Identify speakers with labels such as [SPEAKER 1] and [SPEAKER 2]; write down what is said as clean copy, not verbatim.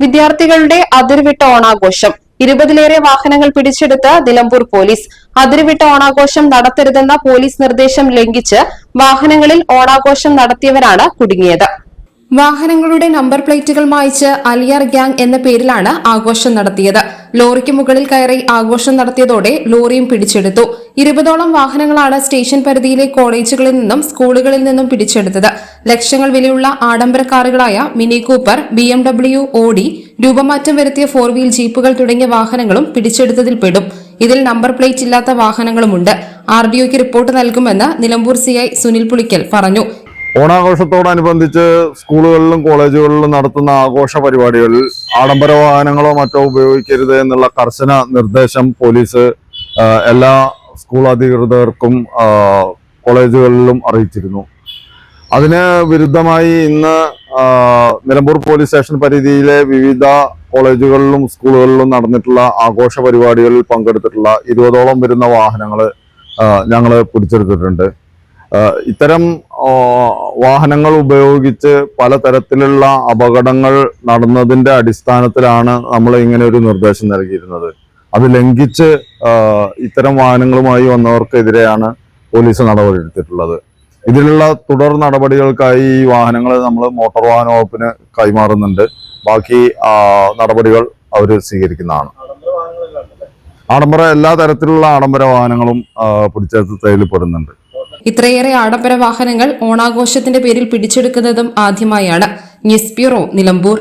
[SPEAKER 1] വിദ്യാർത്ഥികളുടെ അതിർവിട്ട ഓണാഘോഷം 20-ലേറെ വാഹനങ്ങൾ പിടിച്ചെടുത്ത് നിലമ്പൂർ പോലീസ്. അതിർവിട്ട ഓണാഘോഷം നടത്തരുതെന്ന പോലീസ് നിർദ്ദേശം ലംഘിച്ച് വാഹനങ്ങളിൽ ഓണാഘോഷം നടത്തിയവരാണ് കുടുങ്ങിയത്. വാഹനങ്ങളുടെ നമ്പർ പ്ലേറ്റുകൾ മായ്ച്ച് അലിയാർ ഗ്യാങ് എന്ന പേരിലാണ് ആഘോഷം നടത്തിയത്. ലോറിക്ക് മുകളിൽ കയറി ആഘോഷം നടത്തിയതോടെ ലോറിയും പിടിച്ചെടുത്തു. 20ഓളം വാഹനങ്ങളാണ് സ്റ്റേഷൻ പരിധിയിലെ കോളേജുകളിൽ നിന്നും സ്കൂളുകളിൽ നിന്നും പിടിച്ചെടുത്തത്. ലക്ഷങ്ങൾ വിലയുള്ള ആഡംബര കാറുകളായ മിനി കൂപ്പർ, BMW, ഓഡി, രൂപമാറ്റം വരുത്തിയ 4 വീൽ ജീപ്പുകൾ തുടങ്ങിയ വാഹനങ്ങളും പിടിച്ചെടുത്തതിൽ പെടും. ഇതിൽ നമ്പർ പ്ലേറ്റ് ഇല്ലാത്ത വാഹനങ്ങളുമുണ്ട്. RDOയ്ക്ക് റിപ്പോർട്ട് നൽകുമെന്ന് നിലമ്പൂർ CI സുനിൽ പുളിക്കൽ പറഞ്ഞു.
[SPEAKER 2] ഓണാഘോഷത്തോടനുബന്ധിച്ച് സ്കൂളുകളിലും കോളേജുകളിലും നടത്തുന്ന ആഘോഷ പരിപാടികളിൽ ആഡംബര വാഹനങ്ങളോ മറ്റോ ഉപയോഗിക്കരുത് എന്നുള്ള കർശന നിർദ്ദേശം പോലീസ് എല്ലാ സ്കൂൾ അധികൃതർക്കും കോളേജുകളിലും അറിയിച്ചിരുന്നു. അതിന് വിരുദ്ധമായി ഇന്ന് നിലമ്പൂർ പോലീസ് സ്റ്റേഷൻ പരിധിയിലെ വിവിധ കോളേജുകളിലും സ്കൂളുകളിലും നടന്നിട്ടുള്ള ആഘോഷ പരിപാടികളിൽ പങ്കെടുത്തിട്ടുള്ള 20ഓളം വരുന്ന വാഹനങ്ങൾ ഞങ്ങൾ പിടിച്ചെടുത്തിട്ടുണ്ട്. ഇത്തരം വാഹനങ്ങൾ ഉപയോഗിച്ച് പലതരത്തിലുള്ള അപകടങ്ങൾ നടന്നതിന്റെ അടിസ്ഥാനത്തിലാണ് നമ്മൾ ഇങ്ങനെ ഒരു നിർദ്ദേശം നൽകിയിരുന്നത്. അത് ലംഘിച്ച് ഇത്തരം വാഹനങ്ങളുമായി വന്നവർക്കെതിരെയാണ് പോലീസ് നടപടിയെടുത്തിട്ടുള്ളത്. ഇതിലുള്ള തുടർ നടപടികൾക്കായി ഈ വാഹനങ്ങൾ നമ്മൾ മോട്ടോർ വാഹന വകുപ്പിന് കൈമാറുന്നുണ്ട്. ബാക്കി നടപടികൾ അവർ സ്വീകരിക്കുന്നതാണ്. എല്ലാ തരത്തിലുള്ള ആഡംബര വാഹനങ്ങളും പിടിച്ചെടുത്തതിൽ പെടുന്നുണ്ട്.
[SPEAKER 1] ഇത്രയേറെ ആഡംബര വാഹനങ്ങൾ ഓണാഘോഷത്തിന്റെ പേരിൽ പിടിച്ചെടുക്കുന്നതും ആദ്യമായാണ്. News bureau, Nilambur.